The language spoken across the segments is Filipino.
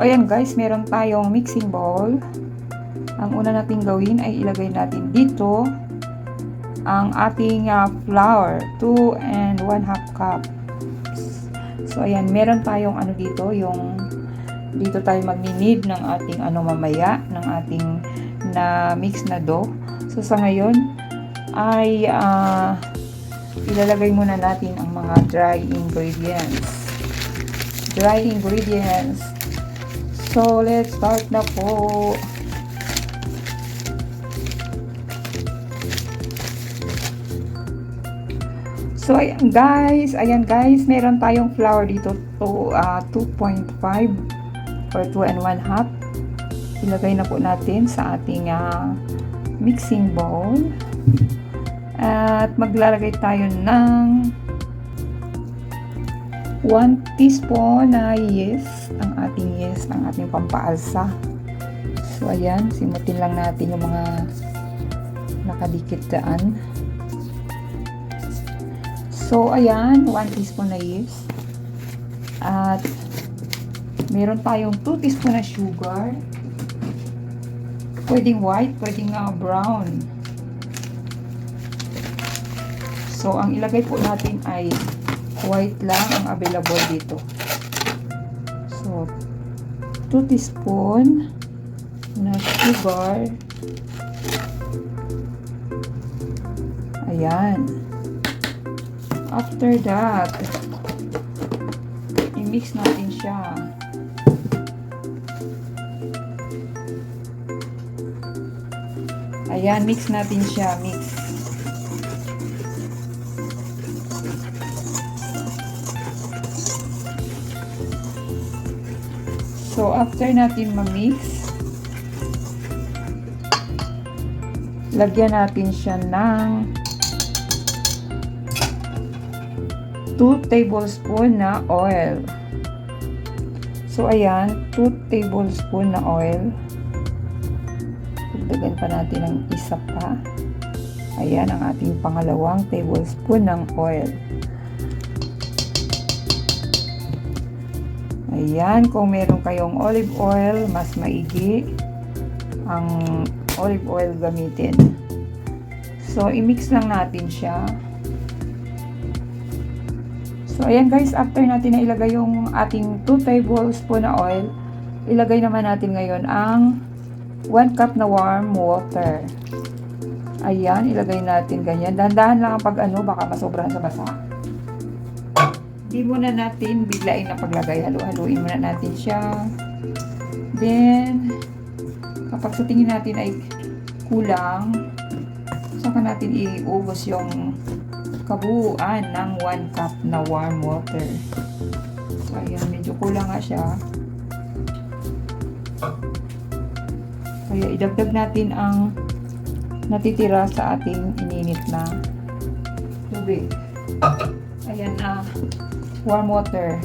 ayan guys, meron tayong mixing bowl. Ang una nating gawin ay ilagay natin dito ang ating flour, 2 and 1/2 cup. So ayan, meron tayong ano dito, yung dito tayo magni-knead ng ating mamaya, ng ating na mix na dough. So sa ngayon ay ilalagay muna natin ang mga dry ingredients. So let's start na po. So ayan guys, meron tayong flour dito to 2.5 or 2 and 1/2. Ilagay na po natin sa ating mixing bowl. At maglalagay tayo ng 1 teaspoon na yeast, ang ating pampaalsa. So ayan, simutin lang natin yung mga nakadikit daan. So ayan, 1 teaspoon na yeast. At meron tayong 2 teaspoon na sugar. Pwedeng white, pwedeng brown. So ang ilagay po natin ay white lang ang available dito. So 2 teaspoon na sugar. Ayan. After that, i-mix natin siya. Ayan, mix natin siya, mix. So, after natin ma-mix, lagyan natin siya ng 2 tablespoon na oil. So, ayan, 2 tablespoon na oil. Dagdagan pa natin ng isa pa. Ayan, ang ating pangalawang tablespoon ng oil. Ayan, kung meron kayong olive oil, mas maigi ang olive oil gamitin. So, i-mix lang natin siya. So, ayan guys, after natin na ilagay yung ating 2 tablespoon na oil, ilagay naman natin ngayon ang 1 cup na warm water. Ayan, ilagay natin ganyan. Dahan-dahan lang ang baka masobrahan sa basa. Di muna natin biglain na paglagay. Halu-haluin muna natin siya. Then, kapag sa tingin natin ay kulang, saka natin iubos yung kabuuan ng 1 cup na warm water. So, ayan, medyo kulang nga siya. Kaya idagdag natin ang natitira sa ating ininit na tubig. Ayan na, warm water.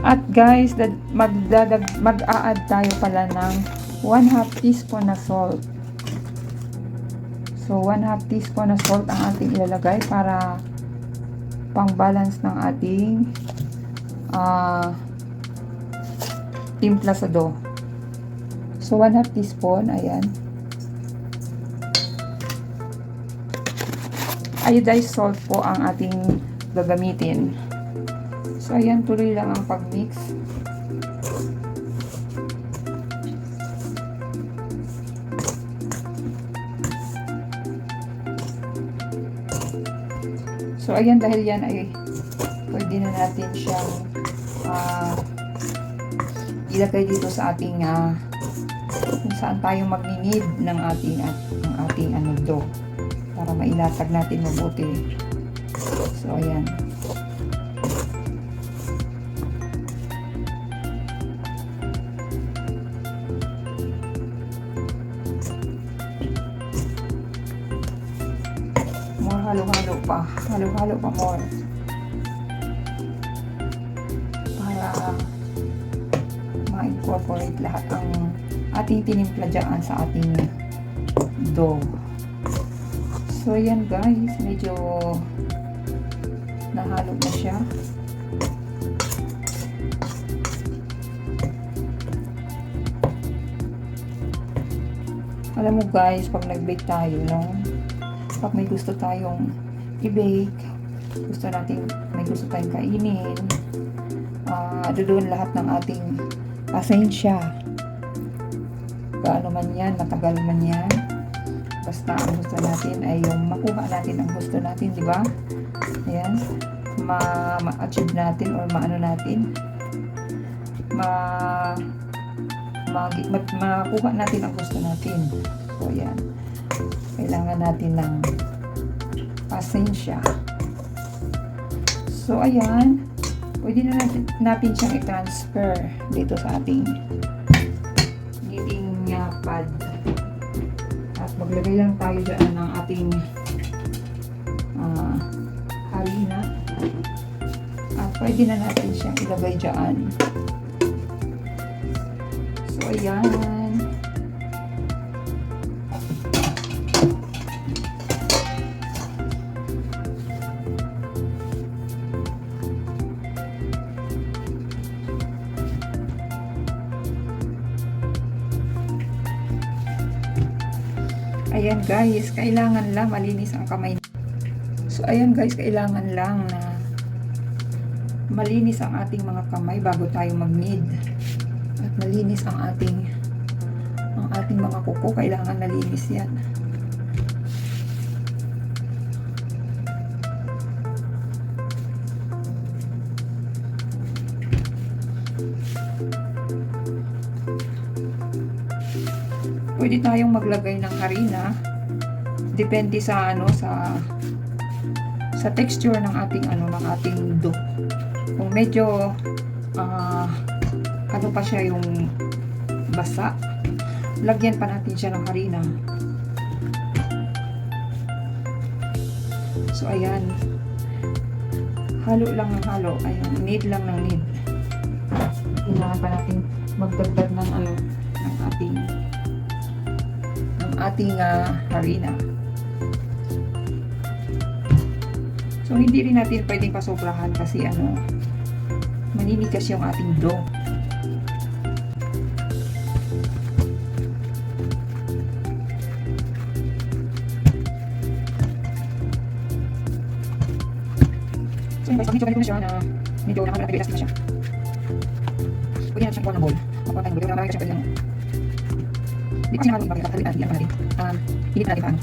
At guys, mag-a-add tayo pala ng 1/2 teaspoon na salt. So 1/2 teaspoon na salt ang ating ilalagay para pang-balance ng ating timpla sa dough. So 1/2 teaspoon, ayan. Iodized salt po ang ating gagamitin. So, ayan, tuloy lang ang pag-mix. So, ayan, dahil yan ay pwede na natin siyang ilagay dito sa ating kung saan tayo magni-knead ng ating dough para mailatag natin mabuti. So, ayan. pa. Halo-halo pa more. Para ma-incorporate lahat ang ating tinimpla dyan sa ating dough. So, ayan guys. Medyo nahalo na siya. Alam mo guys, pag nag-bake tayo, no? Pag may gusto tayong i-bake, may gusto tayong kainin, doon lahat ng ating pasensya. Gaano man yan, matagal man yan. Basta ang gusto natin ay yung makuha natin ang gusto natin, di ba? Ayan. Ma-achieve natin or maano natin. Makuha natin ang gusto natin. So, ayan. Kailangan natin ng pasensya. So, ayan. Pwede na natin siyang i-transfer dito sa ating kneading pad. At maglagay lang tayo dyan ng ating harina. At pwede na natin siyang ilagay dyan. So, ayan. Ayan guys, kailangan lang malinis ang kamay. So, ayan guys, kailangan lang na malinis ang ating mga kamay bago tayo mag-knead. At malinis ang ating mga kuko, kailangan nalinis yan. Pwede tayong maglagay ng harina, depende sa sa texture ng ating dough. Kung medyo pa siya yung basa, lagyan pa natin siya ng harina. So, ayan. Halo lang ng halo. Ayan, knead lang ng knead. Kailangan pa natin magdagdag ng ating harina. So, hindi rin natin pwedeng pasobrahan kasi maninigas yung ating dough. So, guys, pag medyo ganito na siya na medyo nakapag-elastic na siya, pwede natin siyang kuha ng bowl. Makuha tayong bowl. Yung namarami ka siya pwede hindi kasi naman ibang kapatid natin. Init natin paano.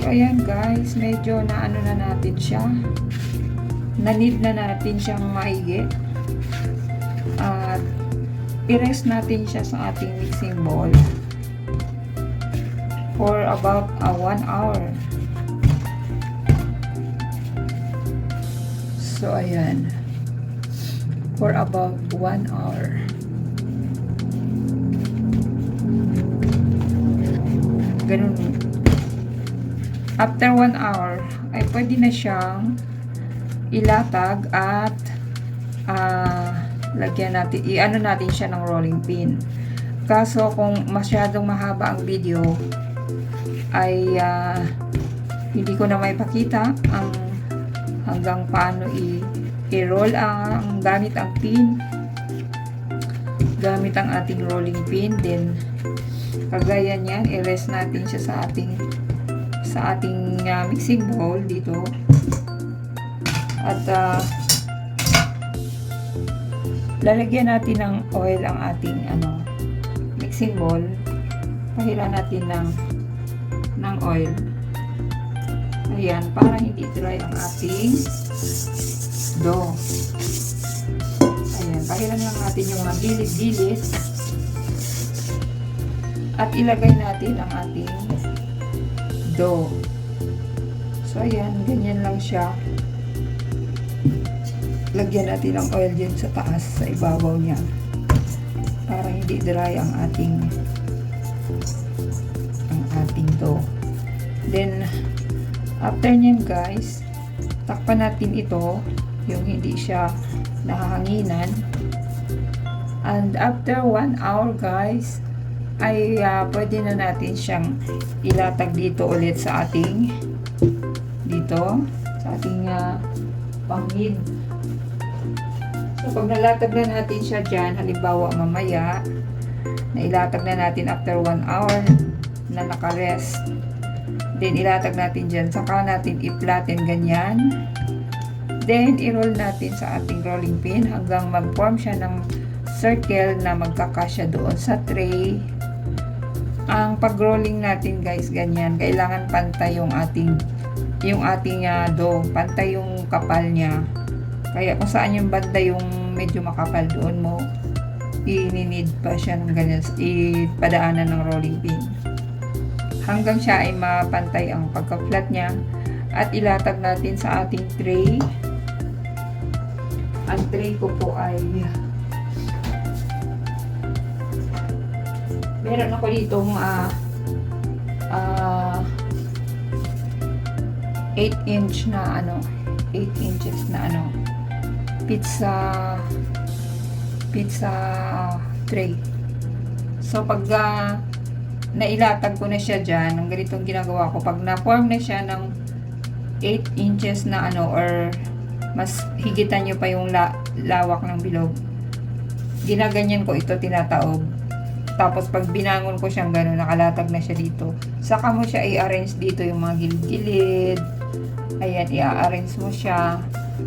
So, ayan guys, medyo na natin siya. Na-knead na natin siyang maigi. At i-rest natin siya sa ating mixing bowl for about 1 hour. So, ayan. For about 1 hour. Ganun. After 1 hour, ay pwede na siyang ilatag at lagyan natin, i-ano natin siya ng rolling pin. Kaso kung masyadong mahaba ang video, ay hindi ko na maipakita ang hanggang paano i-roll gamit ang pin, gamit ang ating rolling pin. Then kagaya niyan, i-rest natin siya sa ating mixing bowl dito. At lalagyan natin ng oil ang ating mixing bowl. Pahiran natin ng oil. Ayan, para hindi dry ang ating dough. Ayan, pahiran lang natin yung mga gilid-gilid. At ilagay natin ang ating dough. So, ayan, ganyan lang siya. Lagyan natin ng oil dyan sa taas, sa ibabaw niya. Para hindi dry ang ating dough. Then, after nyan guys, takpan natin ito, yung hindi siya nahahanginan. And after 1 hour guys, ay pwede na natin siyang ilatag dito ulit sa ating pangid. So pag nalatag na natin siya dyan, halimbawa mamaya na ilatag na natin after 1 hour na nakarest, then ilatag natin dyan, saka natin i-flatten ganyan, then i-roll natin sa ating rolling pin hanggang mag-form siya ng circle na magkakasya doon sa tray. Ang pag-rolling natin guys, ganyan, kailangan pantay yung ating dough, pantay yung kapal niya. Kaya kung saan yung banda yung medyo makapal, doon mo i-need pa siya ng ganyan, ipadaanan ng rolling pin hanggang siya ay mapantay ang pagka-flat niya. At ilatag natin sa ating tray. Ang tray ko po ay meron ako ditong 8 inches na pizza tray. So pag nailatag ko na siya dyan, ang ganitong ginagawa ko, pag na-form na siya ng 8 inches na or mas higitan nyo pa yung lawak ng bilog, ginaganyan ko ito, tinataob. Tapos pag binangon ko siyang gano'n, nakalatag na siya dito, saka mo siya i-arrange dito yung mga gilid-gilid. Ayan, i-arrange mo siya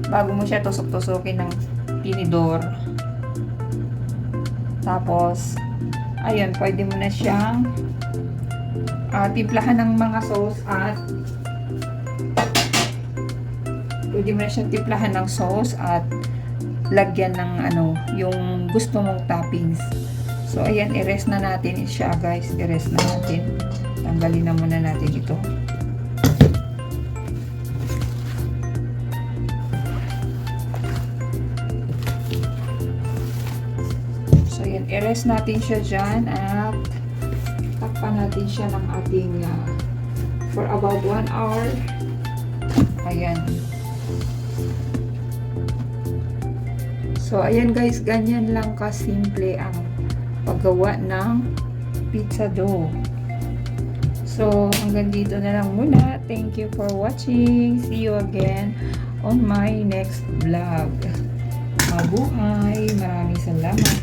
bago mo siya tusok-tusokin ng tinidor. Timplahan ng mga sauce at lagyan ng yung gusto mong toppings. So ayan, i-rest na natin siya guys, i-rest na natin. Tanggalin na muna natin ito. So ayan, i-rest natin siya dyan at takpan natin siya ng ating for about 1 hour. Ayan. So ayan guys, ganyan lang kasimple ang paggawa ng pizza dough. So hanggang dito na lang muna. Thank you for watching. See you again on my next vlog. Mabuhay! Maraming salamat!